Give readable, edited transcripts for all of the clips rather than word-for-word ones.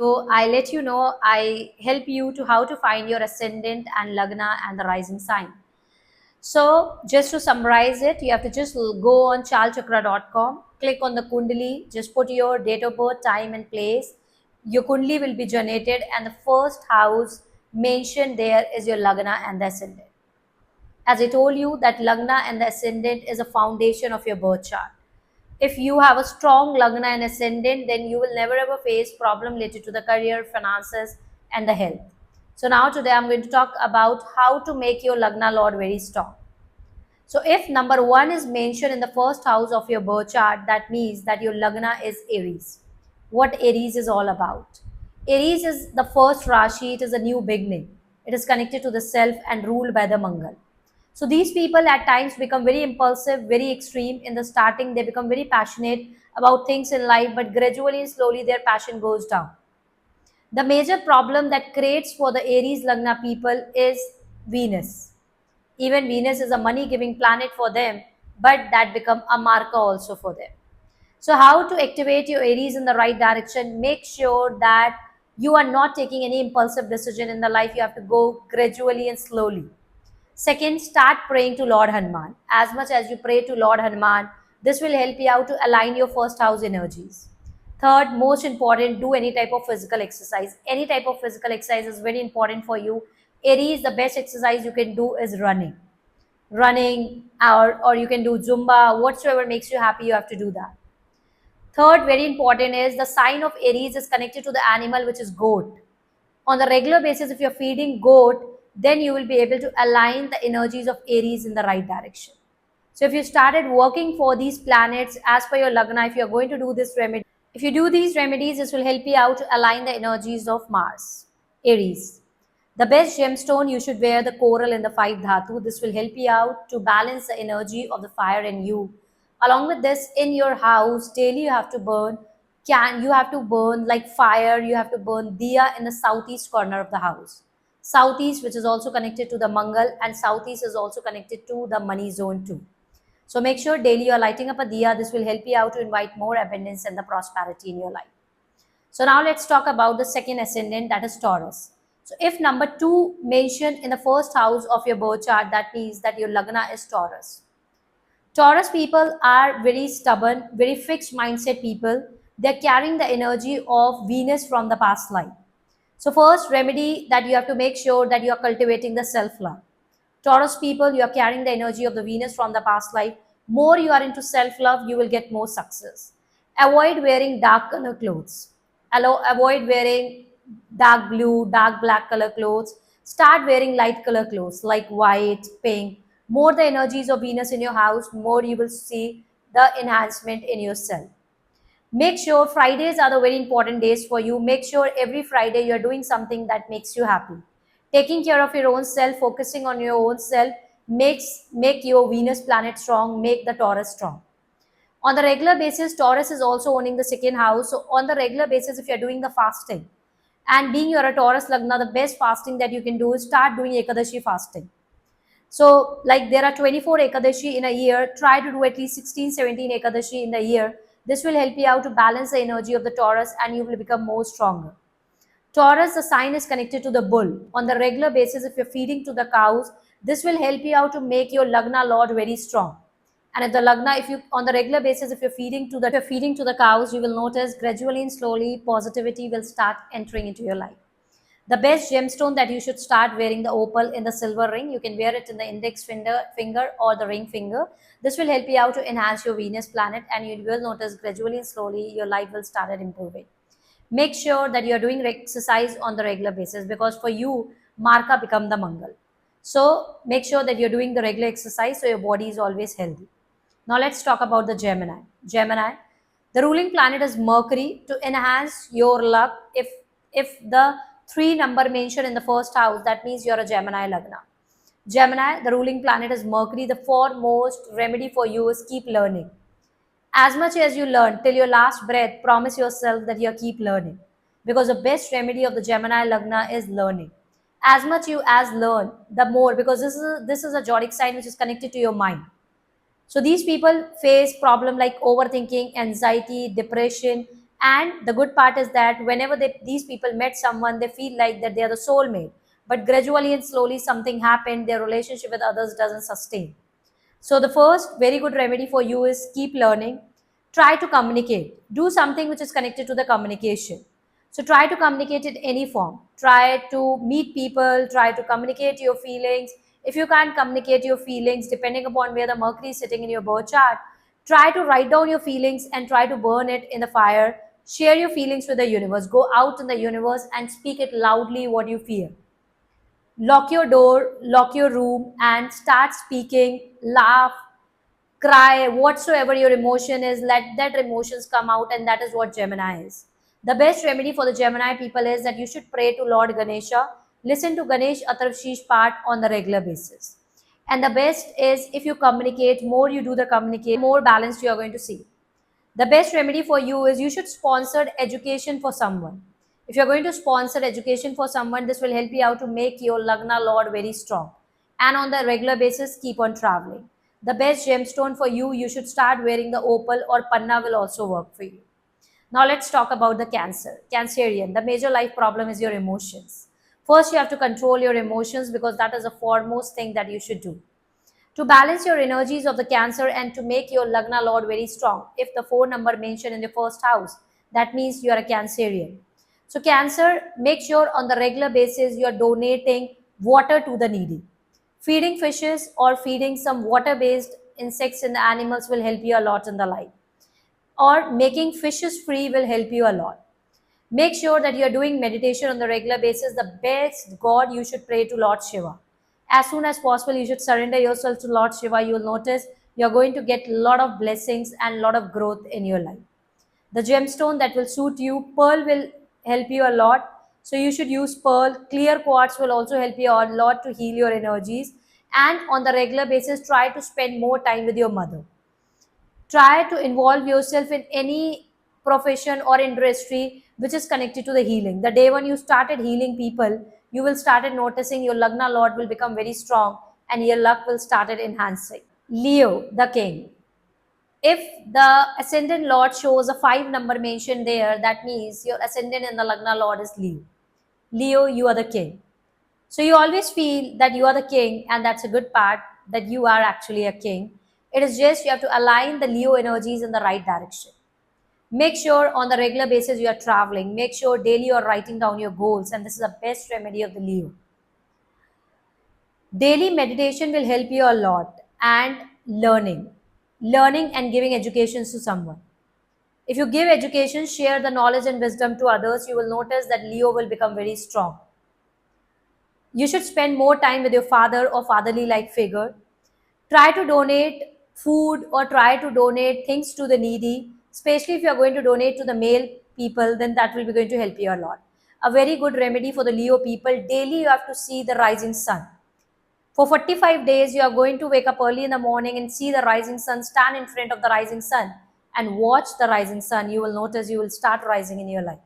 So I let you know, I help you to how to find your ascendant and lagna and the rising sign. So just to summarize it, you have to just go on chalchakra.com, click on the Kundali, just put your date of birth, time and place. Your Kundali will be generated and the first house mentioned there is your lagna and the ascendant. As I told you that lagna and the ascendant is a foundation of your birth chart. If you have a strong lagna and ascendant, then you will never ever face problem related to the career, finances and the health. So now today I'm going to talk about how to make your lagna lord very strong. So if number 1 is mentioned in the first house of your birth chart, that means that your lagna is Aries. What Aries is all about? Aries is the first Rashi, it is a new beginning. It is connected to the self and ruled by the Mangal. So these people at times become very impulsive, very extreme. In the starting, they become very passionate about things in life, but gradually and slowly their passion goes down. The major problem that creates for the Aries Lagna people is Venus. Even Venus is a money giving planet for them, but that become a marker also for them. So how to activate your Aries in the right direction? Make sure that you are not taking any impulsive decision in the life. You have to go gradually and slowly. Second, start praying to Lord Hanuman. As much as you pray to Lord Hanuman, this will help you out to align your first house energies. Third, most important, do any type of physical exercise. Any type of physical exercise is very important for you. Aries, the best exercise you can do is running, or you can do Zumba, whatsoever makes you happy, you have to do that. Third, very important is the sign of Aries is connected to the animal, which is goat. On the regular basis, if you're feeding goat, then you will be able to align the energies of Aries in the right direction. So if you started working for these planets as per your Lagna, if you're going to do this remedy, if you do these remedies, this will help you out to align the energies of Mars, Aries. The best gemstone, you should wear the coral in the 5 dhatu. This will help you out to balance the energy of the fire in you. Along with this, in your house, daily you have to burn, you have to burn like fire, you have to burn diya in the southeast corner of the house. Southeast, which is also connected to the Mangal, and southeast is also connected to the money zone too. So make sure daily you are lighting up a diya. This will help you out to invite more abundance and the prosperity in your life. So now let's talk about the second ascendant, that is Taurus. So if number 2 mentioned in the first house of your birth chart, that means that your Lagna is Taurus. Taurus people are very stubborn, very fixed mindset people. They're carrying the energy of Venus from the past life. So first remedy that you have to make sure that you are cultivating the self-love. Taurus people, you are carrying the energy of the Venus from the past life. More you are into self-love, you will get more success. Avoid wearing dark color clothes. Avoid wearing dark blue, dark black color clothes. Start wearing light color clothes like white, pink. More the energies of Venus in your house, more you will see the enhancement in yourself. Make sure Fridays are the very important days for you. Make sure every Friday you're doing something that makes you happy. Taking care of your own self, focusing on your own self, make your Venus planet strong, make the Taurus strong. On the regular basis, Taurus is also owning the second house. So on the regular basis, if you're doing the fasting, and being you're a Taurus Lagna, the best fasting that you can do is start doing Ekadashi fasting. So like there are 24 Ekadashi in a year, try to do at least 16, 17 Ekadashi in the year. This will help you out to balance the energy of the Taurus and you will become more stronger. Taurus, the sign is connected to the bull. On the regular basis, if you're feeding to the cows, this will help you out to make your Lagna Lord very strong. And if the Lagna, if you on the regular basis, if you're feeding to the cows, you will notice gradually and slowly positivity will start entering into your life. The best gemstone that you should start wearing the opal in the silver ring. You can wear it in the index finger or the ring finger. This will help you out to enhance your Venus planet and you will notice gradually and slowly your life will start improving. Make sure that you are doing exercise on the regular basis because for you, Marka become the Mangal. So make sure that you're doing the regular exercise so your body is always healthy. Now let's talk about the Gemini. Gemini, the ruling planet is Mercury. To enhance your luck, if the 3 number mentioned in the first house, that means you're a Gemini Lagna. Gemini, the ruling planet is Mercury. The foremost remedy for you is keep learning. As much as you learn till your last breath, promise yourself that you keep learning. Because the best remedy of the Gemini Lagna is learning. As much you as learn, the more, because this is a zodiac sign which is connected to your mind. So these people face problem like overthinking, anxiety, depression, And the good part is that whenever these people met someone, they feel like that they are the soulmate. But gradually and slowly something happened, their relationship with others doesn't sustain. So the first very good remedy for you is keep learning. Try to communicate. Do something which is connected to the communication. So try to communicate in any form. Try to meet people, try to communicate your feelings. If you can't communicate your feelings, depending upon where the Mercury is sitting in your birth chart, try to write down your feelings and try to burn it in the fire. Share your feelings with the universe. Go out in the universe and speak it loudly what you feel. Lock your door, lock your room, and start speaking, laugh, cry, whatsoever your emotion is, let that emotions come out, and that is what Gemini is. The best remedy for the Gemini people is that you should pray to Lord Ganesha, listen to Ganesh Atharvashish part on the regular basis. And the best is if you communicate, more you do the communicate, more balanced you are going to see. The best remedy for you is you should sponsor education for someone. If you're going to sponsor education for someone, this will help you out to make your Lagna Lord very strong. And on the regular basis, keep on traveling. The best gemstone for you, you should start wearing the opal or panna will also work for you. Now let's talk about the Cancer. Cancerian, the major life problem is your emotions. First, you have to control your emotions because that is the foremost thing that you should do to balance your energies of the Cancer and to make your Lagna Lord very strong. If the 4 number mentioned in the first house, that means you are a Cancerian. So Cancer, make sure on the regular basis you are donating water to the needy. Feeding fishes or feeding some water-based insects and animals will help you a lot in the life. Or making fishes free will help you a lot. Make sure that you are doing meditation on the regular basis. The best God you should pray to Lord Shiva. As soon as possible, you should surrender yourself to Lord Shiva. You will notice you are going to get a lot of blessings and a lot of growth in your life. The gemstone that will suit you, pearl will help you a lot. So you should use pearl. Clear quartz will also help you a lot to heal your energies. And on the regular basis, try to spend more time with your mother. Try to involve yourself in any profession or industry which is connected to the healing. The day when you started healing people, you will started noticing your Lagna Lord will become very strong and your luck will started enhancing. Leo, the king. If the ascendant Lord shows a 5 number mentioned there, that means your ascendant in the Lagna Lord is Leo. Leo, you are the king. So you always feel that you are the king, and that's a good part, that you are actually a king. It is just you have to align the Leo energies in the right direction. Make sure on the regular basis you are traveling. Make sure daily you are writing down your goals, and this is the best remedy of the Leo. Daily meditation will help you a lot, and learning and giving education to someone. If you give education, share the knowledge and wisdom to others, you will notice that Leo will become very strong. You should spend more time with your father or fatherly like figure. Try to donate food or try to donate things to the needy, especially if you are going to donate to the male people, then that will be going to help you a lot. A very good remedy for the Leo people, daily you have to see the rising sun. For 45 days, you are going to wake up early in the morning and see the rising sun, stand in front of the rising sun and watch the rising sun. You will notice you will start rising in your life.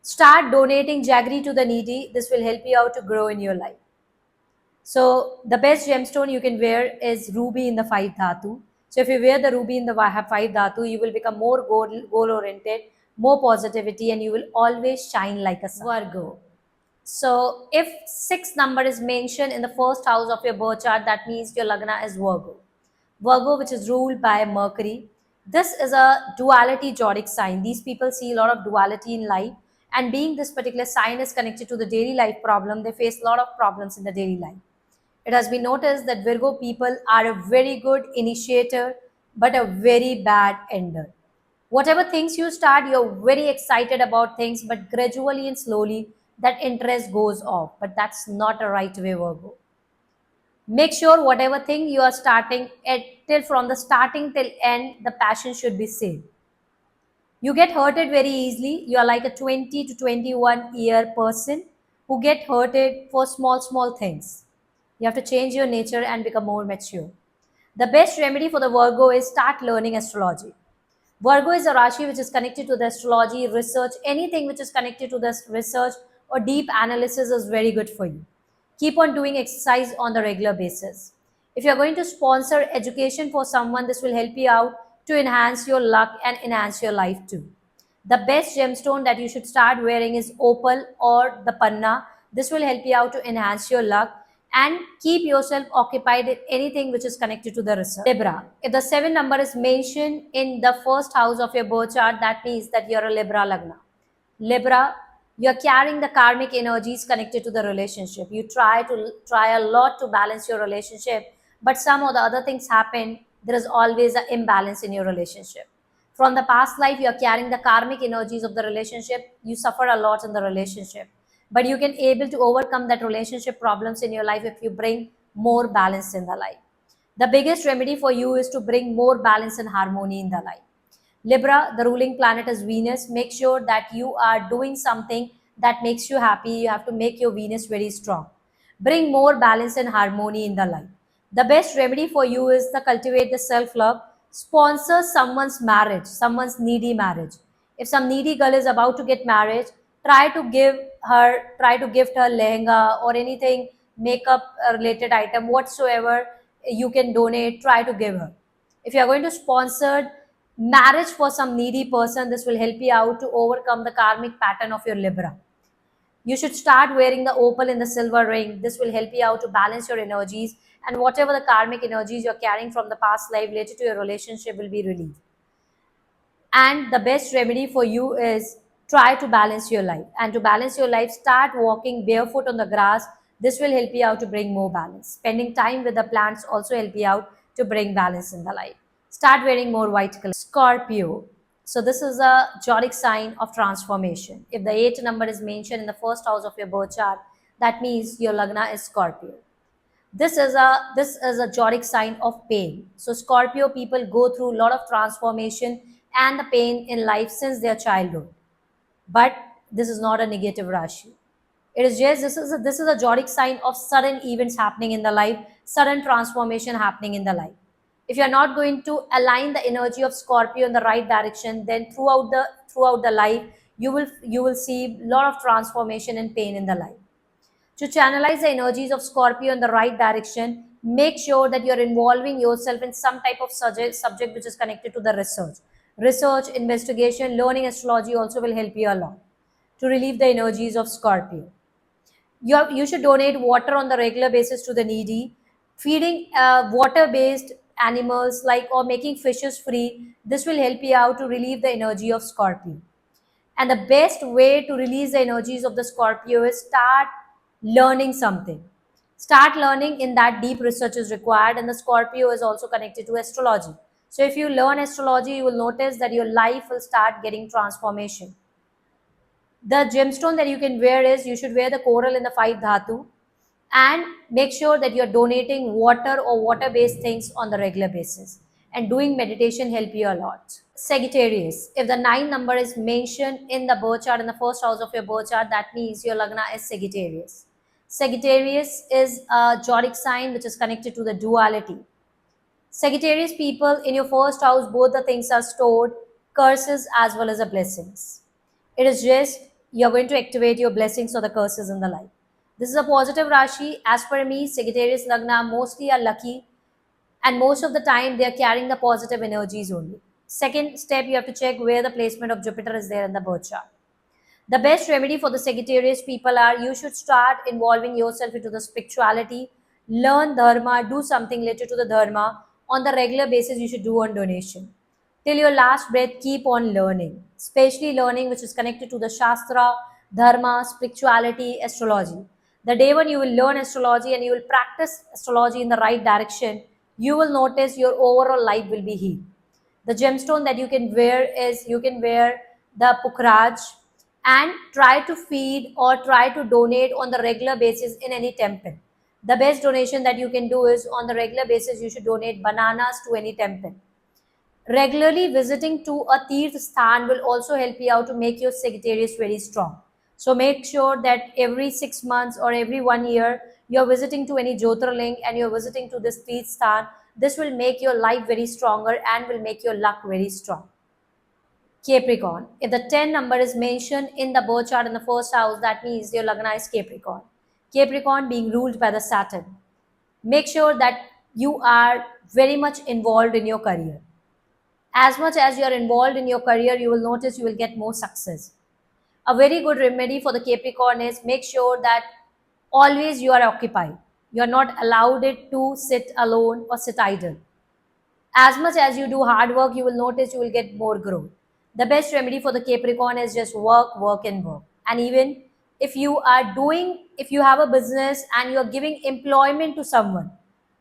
Start donating jaggery to the needy. This will help you out to grow in your life. So the best gemstone you can wear is ruby in the 5 dhatu. So if you wear the ruby in the 5 dhatu, you will become more goal oriented, more positivity, and you will always shine like a sun. Virgo. So if 6 number is mentioned in the first house of your birth chart, that means your Lagna is Virgo. Virgo, which is ruled by Mercury. This is a duality zodiac sign. These people see a lot of duality in life, and being this particular sign is connected to the daily life problem, they face a lot of problems in the daily life. It has been noticed that Virgo people are a very good initiator but a very bad ender. Whatever things you start, you're very excited about things, but gradually and slowly that interest goes off. But that's not a right way, Virgo. Make sure whatever thing you are starting at till from the starting till end, the passion should be same. You get hurted very easily. You are like a 20 to 21-year person who get hurted for small things. You have to change your nature and become more mature. The best remedy for the Virgo is start learning astrology. Virgo is a Rashi which is connected to the astrology, research, anything which is connected to this research or deep analysis is very good for you. Keep on doing exercise on the regular basis. If you are going to sponsor education for someone, this will help you out. to enhance your luck and enhance your life too. The best gemstone that you should start wearing is opal or the panna. This will help you out to enhance your luck and keep yourself occupied in anything which is connected to the research. Libra. If the 7 number is mentioned in the first house of your birth chart, that means that you're a Libra Lagna. Libra, you're carrying the karmic energies connected to the relationship. You try a lot to balance your relationship, but some of the other things happen. There is always an imbalance in your relationship. From the past life, you're carrying the karmic energies of the relationship. You suffer a lot in the relationship, but you can able to overcome that relationship problems in your life if you bring more balance in the life. The biggest remedy for you is to bring more balance and harmony in the life. Libra, the ruling planet is Venus. Make sure that you are doing something that makes you happy. You have to make your Venus very strong. Bring more balance and harmony in the life. The best remedy for you is to cultivate the self-love. Sponsor someone's marriage, someone's needy marriage. If some needy girl is about to get married, try to gift her lehenga or anything makeup related item whatsoever you can donate, try to give her. If you are going to sponsor marriage for some needy person, this will help you out to overcome the karmic pattern of your Libra. You should start wearing the opal and the silver ring. This will help you out to balance your energies, and whatever the karmic energies you're carrying from the past life related to your relationship will be relieved. And the best remedy for you is try to balance your life. And to balance your life, start walking barefoot on the grass. This will help you out to bring more balance. Spending time with the plants also help you out to bring balance in the life. Start wearing more white color. Scorpio. So this is a zodiac sign of transformation. If the 8 number is mentioned in the first house of your birth chart, that means your Lagna is Scorpio. This is a zodiac sign of pain. So Scorpio people go through a lot of transformation and the pain in life since their childhood. But this is not a negative Rashi. It is just this is a zodiac sign of sudden events happening in the life, sudden transformation happening in the life. If you are not going to align the energy of Scorpio in the right direction, then throughout the life you will see a lot of transformation and pain in the life. To channelize the energies of Scorpio in the right direction, make sure that you're involving yourself in some type of subject which is connected to the research. Research, investigation, learning astrology also will help you a lot to relieve the energies of Scorpio. You should donate water on the regular basis to the needy. Feeding water-based animals like or making fishes free, this will help you out to relieve the energy of Scorpio. And the best way to release the energies of the Scorpio is start learning something. Start learning in that deep research is required, and the Scorpio is also connected to astrology. So if you learn astrology, you will notice that your life will start getting transformation. The gemstone that you can wear is you should wear the coral in the 5 dhatu, and make sure that you're donating water or water based things on the regular basis, and doing meditation help you a lot. Sagittarius, if the 9 number is mentioned in the birth chart in the first house of your birth chart, that means your Lagna is Sagittarius. Sagittarius is a zodiac sign which is connected to the duality. Sagittarius people, in your first house, both the things are stored, curses as well as the blessings. It is just you're going to activate your blessings or the curses in the life. This is a positive Rashi. As per me, Sagittarius Lagna mostly are lucky, and most of the time they are carrying the positive energies only. Second step, you have to check where the placement of Jupiter is there in the birth chart. The best remedy for the Sagittarius people are you should start involving yourself into the spirituality, learn dharma, do something related to the dharma on the regular basis. You should do on donation. Till your last breath, keep on learning, especially learning which is connected to the Shastra, dharma, spirituality, astrology. The day when you will learn astrology and you will practice astrology in the right direction, you will notice your overall life will be healed. The gemstone that you can wear is you can wear the Pukhraj, and try to feed or try to donate on the regular basis in any temple. The best donation that you can do is on the regular basis you should donate bananas to any temple. Regularly visiting to a Tirth Sthan will also help you out to make your Sagittarius very strong. So make sure that every 6 months or every 1 year, you're visiting to any Jyotirling and you're visiting to this Tirth Sthan. This will make your life very stronger and will make your luck very strong. Capricorn. If the 10 number is mentioned in the birth chart in the first house, that means your Lagna is Capricorn. Capricorn being ruled by the Saturn. Make sure that you are very much involved in your career. As much as you are involved in your career, you will notice you will get more success. A very good remedy for the Capricorn is make sure that always you are occupied. You are not allowed it to sit alone or sit idle. As much as you do hard work, you will notice you will get more growth. The best remedy for the Capricorn is just work, work, and work. And even if you have a business and you are giving employment to someone,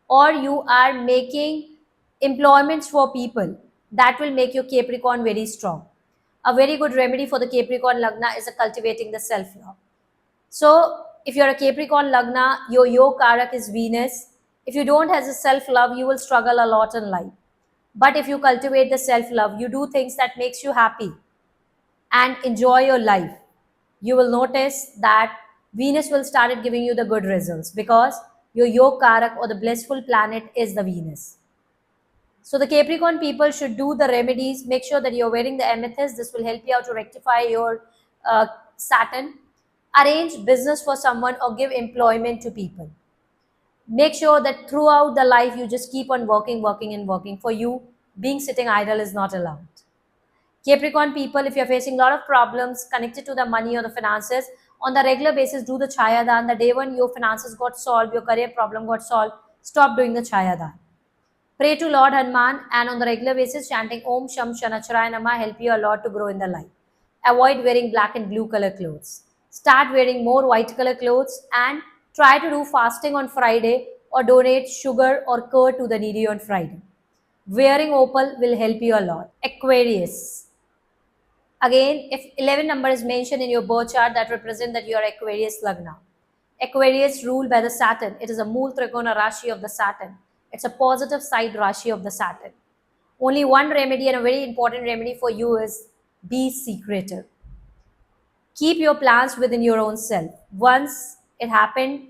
or you are making employments for people, that will make your Capricorn very strong. A very good remedy for the Capricorn Lagna is cultivating the self love. So, if you're a Capricorn Lagna, your Yog Karak is Venus. If you don't have a self love, you will struggle a lot in life. But if you cultivate the self love, you do things that makes you happy and enjoy your life, you will notice that Venus will start giving you the good results because your Yog Karak or the blissful planet is the Venus. So the Capricorn people should do the remedies. Make sure that you're wearing the amethyst. This will help you out to rectify your Saturn. Arrange business for someone or give employment to people. Make sure that throughout the life you just keep on working, working, and working. For you, being sitting idle is not allowed. Capricorn people, if you're facing a lot of problems connected to the money or the finances, on the regular basis, do the Chayadan. The day when your finances got solved, your career problem got solved, stop doing the Chayadan. Pray to Lord Hanuman and on the regular basis, chanting Om Sham Shanacharaya Nama help you a lot to grow in the life. Avoid wearing black and blue color clothes. Start wearing more white color clothes and try to do fasting on Friday or donate sugar or curd to the needy on Friday. Wearing opal will help you a lot. Aquarius. Again, if 11 number is mentioned in your birth chart, that represent that you are Aquarius Lagna. Aquarius ruled by the Saturn. It is a Mool Trikona Rashi of the Saturn. It's a positive side Rashi of the Saturn. Only one remedy and a very important remedy for you is be secretive. Keep your plans within your own self. Once it happened,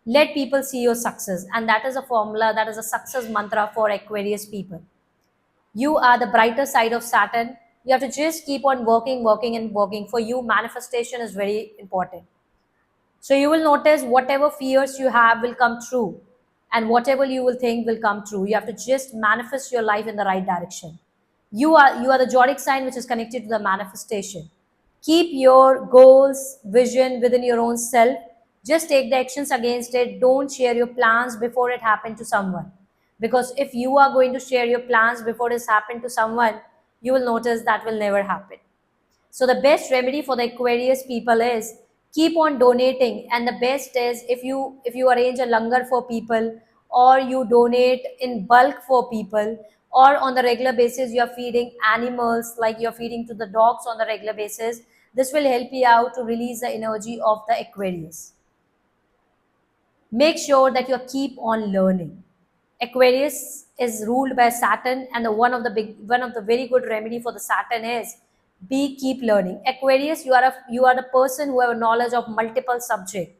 let people see your success. And that is a formula, that is a success mantra for Aquarius people. You are the brighter side of Saturn. You have to just keep on working, working, and working. For you, manifestation is very important. So you will notice whatever fears you have will come true, and whatever you will think will come true. You have to just manifest your life in the right direction. You are the zodiac sign which is connected to the manifestation. Keep your goals, vision within your own self. Just take the actions against it. Don't share your plans before it happened to someone. Because if you are going to share your plans before it's happened to someone, you will notice that will never happen. So the best remedy for the Aquarius people is keep on donating, and the best is if you arrange a langar for people, or you donate in bulk for people, or on the regular basis you are feeding animals, like you're feeding to the dogs on the regular basis. This will help you out to release the energy of the Aquarius. Make sure that you keep on learning. Aquarius is ruled by Saturn, and one of the very good remedy for the Saturn is keep learning. Aquarius, you are the person who have knowledge of multiple subject.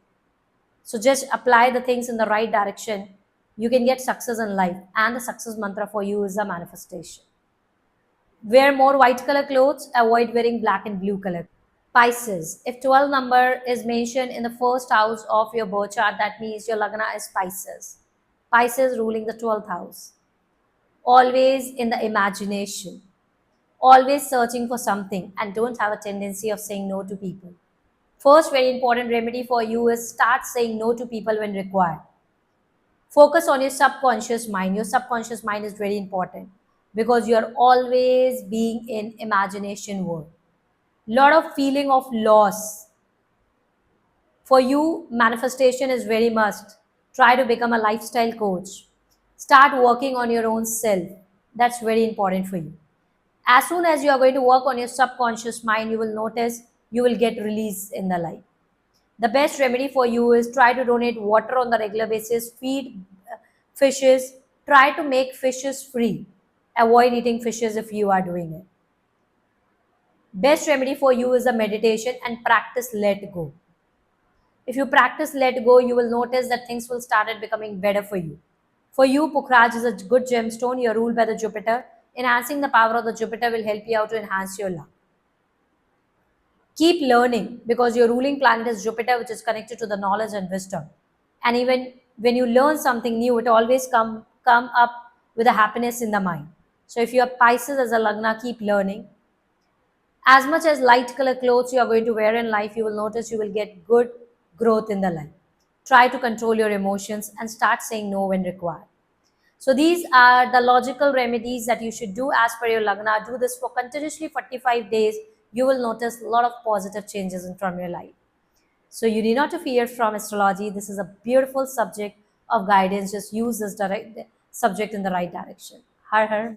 So just apply the things in the right direction. You can get success in life, and the success mantra for you is the manifestation. Wear more white color clothes. Avoid wearing black and blue color. Pisces. If 12 number is mentioned in the first house of your birth chart, that means your Lagna is Pisces. Pisces ruling the 12th house. Always in the imagination. Always searching for something, and don't have a tendency of saying no to people. First very important remedy for you is start saying no to people when required. Focus on your subconscious mind. Your subconscious mind is very important because you are always being in imagination world. Lot of feeling of loss. For you, manifestation is very must. Try to become a lifestyle coach. Start working on your own self. That's very important for you. As soon as you are going to work on your subconscious mind, you will notice you will get release in the life. The best remedy for you is try to donate water on the regular basis, feed fishes, try to make fishes free. Avoid eating fishes if you are doing it. Best remedy for you is a meditation and practice let go. If you practice let go, you will notice that things will start becoming better for you. For you, Pukhraj is a good gemstone. You're ruled by the Jupiter. Enhancing the power of the Jupiter will help you out to enhance your luck. Keep learning because your ruling planet is Jupiter, which is connected to the knowledge and wisdom. And even when you learn something new, it always come up with a happiness in the mind. So if you are Pisces as a Lagna, keep learning. As much as light color clothes you are going to wear in life, you will notice you will get good growth in the life. Try to control your emotions and start saying no when required. So these are the logical remedies that you should do as per your Lagna. Do this for continuously 45 days. You will notice a lot of positive changes from your life. So you need not to fear from astrology. This is a beautiful subject of guidance. Just use this subject in the right direction. Har har.